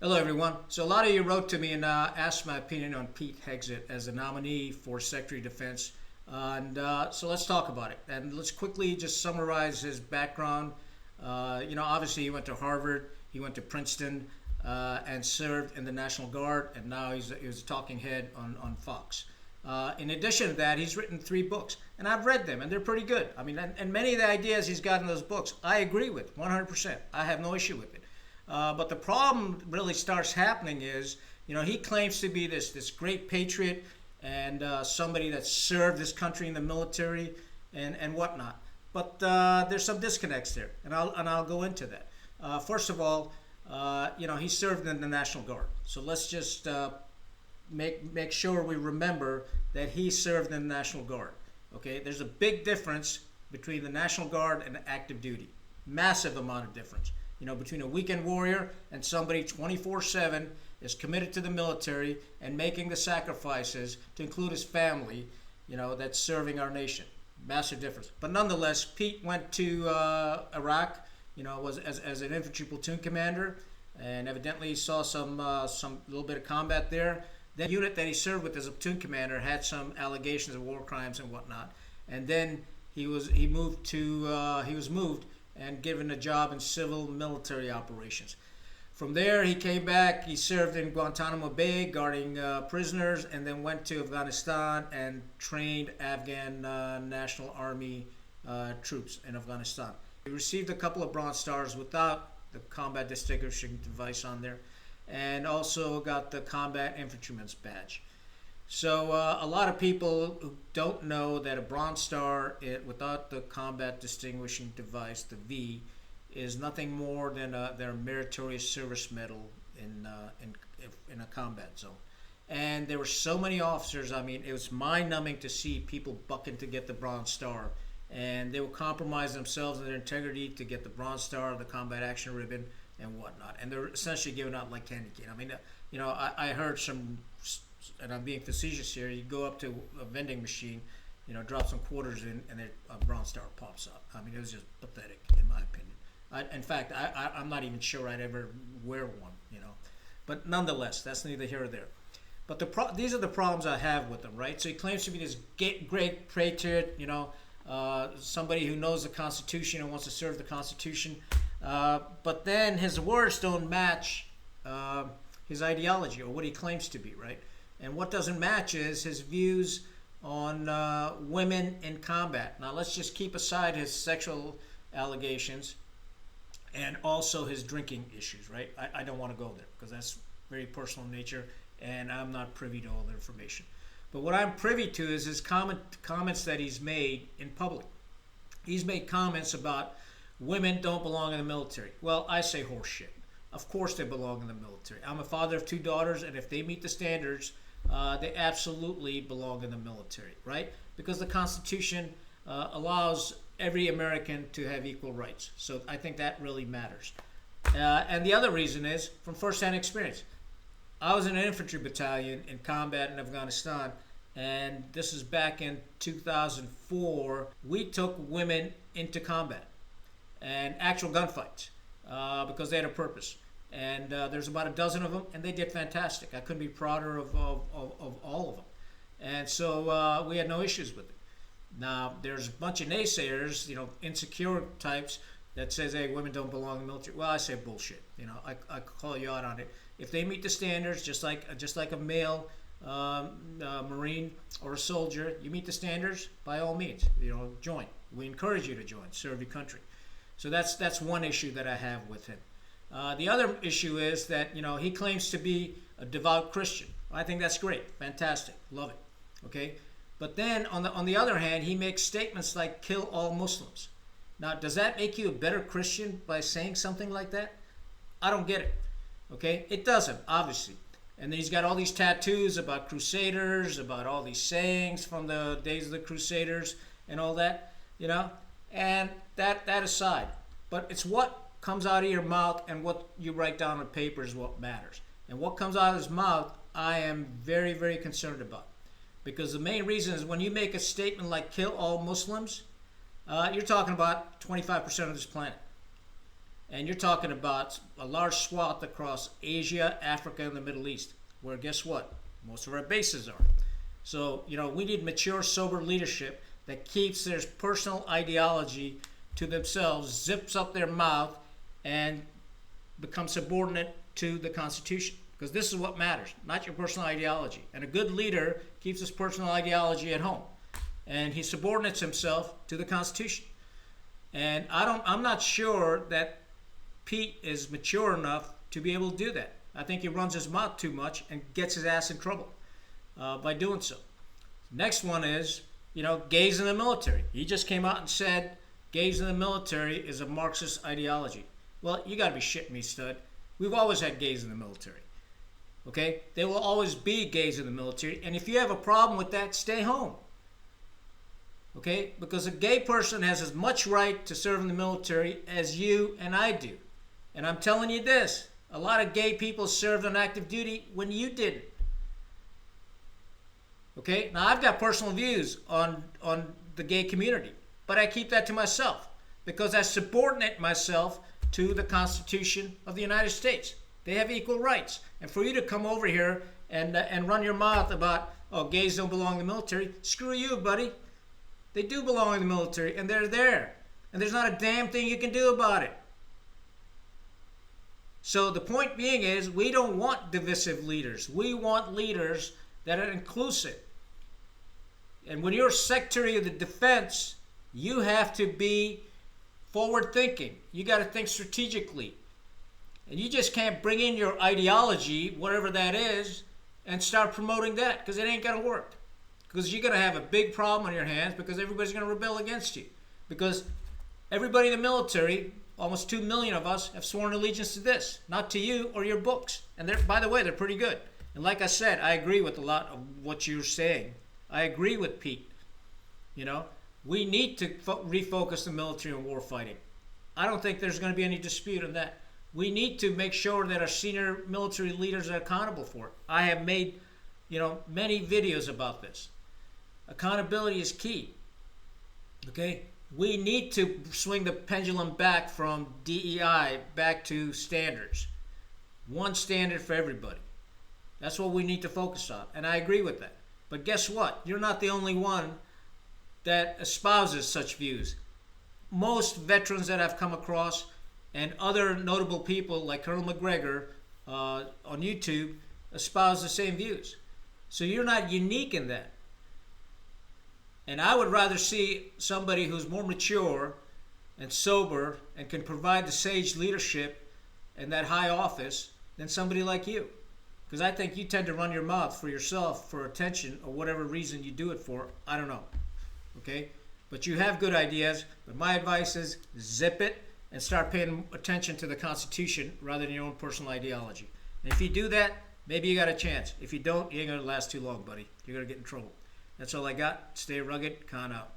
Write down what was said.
Hello, everyone. So a lot of you wrote to me and asked my opinion on Pete Hegseth as a nominee for Secretary of Defense. So let's talk about it. And let's quickly just summarize his background. Obviously he went to Harvard, he went to Princeton, and served in the National Guard, and now he's a talking head on Fox. In addition to that, he's written 3 books, and I've read them, and they're pretty good. I mean, and many of the ideas he's got in those books, I agree with 100%. I have no issue with it. But the problem really starts happening is, he claims to be this great patriot and somebody that served this country in the military and whatnot. But there's some disconnects there, and I'll go into that. First of all, he served in the National Guard, so let's just make sure we remember that he served in the National Guard. Okay, there's a big difference between the National Guard and active duty. Massive amount of difference. Between a weekend warrior and somebody 24/7 is committed to the military and making the sacrifices to include his family, that's serving our nation. Massive difference. But nonetheless, Pete went to Iraq, was as an infantry platoon commander, and evidently saw some little bit of combat there. The unit that he served with as a platoon commander had some allegations of war crimes and whatnot, and then he was moved and given a job in civil military operations. From there, he came back. He served in Guantanamo Bay, guarding prisoners, and then went to Afghanistan and trained Afghan National Army troops in Afghanistan. He received a couple of Bronze Stars without the Combat Distinguishing Device on there, and also got the Combat Infantryman's Badge. So a lot of people who don't know that a Bronze Star, without the Combat Distinguishing Device, the V, is nothing more than their Meritorious Service Medal in a combat zone. And there were so many officers. I mean, it was mind-numbing to see people bucking to get the Bronze Star, and they will compromise themselves and their integrity to get the Bronze Star, the Combat Action Ribbon, and whatnot. And they're essentially giving out like candy cane. I mean, I heard some, and I'm being facetious here, you go up to a vending machine, drop some quarters in, and a Bronze Star pops up. I mean, it was just pathetic, in my opinion. In fact, I'm not even sure I'd ever wear one, But nonetheless, that's neither here or there. But these are the problems I have with him, right? So he claims to be this great patriot, somebody who knows the Constitution and wants to serve the Constitution. But then his words don't match his ideology or what he claims to be, right? And what doesn't match is his views on women in combat. Now, let's just keep aside his sexual allegations and also his drinking issues, right? I don't want to go there because that's very personal in nature, and I'm not privy to all the information. But what I'm privy to is his comments that he's made in public. He's made comments about women don't belong in the military. Well, I say horseshit. Of course they belong in the military. I'm a father of 2 daughters, and if they meet the standards, they absolutely belong in the military, right? Because the Constitution allows every American to have equal rights. So I think that really matters. And the other reason is from firsthand experience. I was in an infantry battalion in combat in Afghanistan, and this is back in 2004. We took women into combat and actual gunfights because they had a purpose. And there's about a dozen of them, and they did fantastic. I couldn't be prouder of all of them. And so we had no issues with it. Now, there's a bunch of naysayers, insecure types that says, hey, women don't belong in the military. Well, I say bullshit. I call you out on it. If they meet the standards, just like a male Marine or a soldier, you meet the standards, by all means, join. We encourage you to join, serve your country. So that's one issue that I have with him. The other issue is that, he claims to be a devout Christian. I think that's great. Fantastic. Love it. Okay? But then, on the other hand, he makes statements like, kill all Muslims. Now, does that make you a better Christian by saying something like that? I don't get it. Okay? It doesn't, obviously. And then he's got all these tattoos about crusaders, about all these sayings from the days of the crusaders and all that, And that aside. But it's what comes out of your mouth and what you write down on paper is what matters. And what comes out of his mouth, I am very, very concerned about. Because the main reason is when you make a statement like kill all Muslims, you're talking about 25% of this planet. And you're talking about a large swath across Asia, Africa, and the Middle East, where guess what? Most of our bases are. So, we need mature, sober leadership that keeps their personal ideology to themselves, zips up their mouth, and becomes subordinate to the Constitution. Because this is what matters, not your personal ideology. And a good leader keeps his personal ideology at home. And he subordinates himself to the Constitution. And I'm not sure that Pete is mature enough to be able to do that. I think he runs his mouth too much and gets his ass in trouble by doing so. Next one is, gays in the military. He just came out and said gays in the military is a Marxist ideology. Well, you got to be shitting me, stud. We've always had gays in the military. Okay? There will always be gays in the military. And if you have a problem with that, stay home. Okay? Because a gay person has as much right to serve in the military as you and I do. And I'm telling you this, a lot of gay people served on active duty when you didn't. Okay? Now, I've got personal views on the gay community, but I keep that to myself because I subordinate myself to the Constitution of the United States. They have equal rights. And for you to come over here and run your mouth about, oh, gays don't belong in the military, screw you, buddy. They do belong in the military, and they're there. And there's not a damn thing you can do about it. So the point being is, we don't want divisive leaders. We want leaders that are inclusive. And when you're Secretary of the Defense, you have to be forward thinking. You got to think strategically. And you just can't bring in your ideology, whatever that is, and start promoting that, because it ain't going to work. Because you're going to have a big problem on your hands because everybody's going to rebel against you. Because everybody in the military, almost 2 million of us, have sworn allegiance to this, not to you or your books. And by the way, they're pretty good. And like I said, I agree with a lot of what you're saying. I agree with Pete. We need to refocus the military on war fighting. I don't think there's going to be any dispute on that. We need to make sure that our senior military leaders are accountable for it. I have made, many videos about this. Accountability is key. Okay? We need to swing the pendulum back from DEI back to standards. One standard for everybody. That's what we need to focus on. And I agree with that. But guess what? You're not the only one that espouses such views. Most veterans that I've come across and other notable people like Colonel McGregor on YouTube espouse the same views. So you're not unique in that. And I would rather see somebody who's more mature and sober and can provide the sage leadership in that high office than somebody like you. Because I think you tend to run your mouth for yourself, for attention, or whatever reason you do it for. I don't know. Okay? But you have good ideas. But my advice is zip it and start paying attention to the Constitution rather than your own personal ideology. And if you do that, maybe you got a chance. If you don't, you ain't going to last too long, buddy. You're going to get in trouble. That's all I got. Stay rugged. Con out.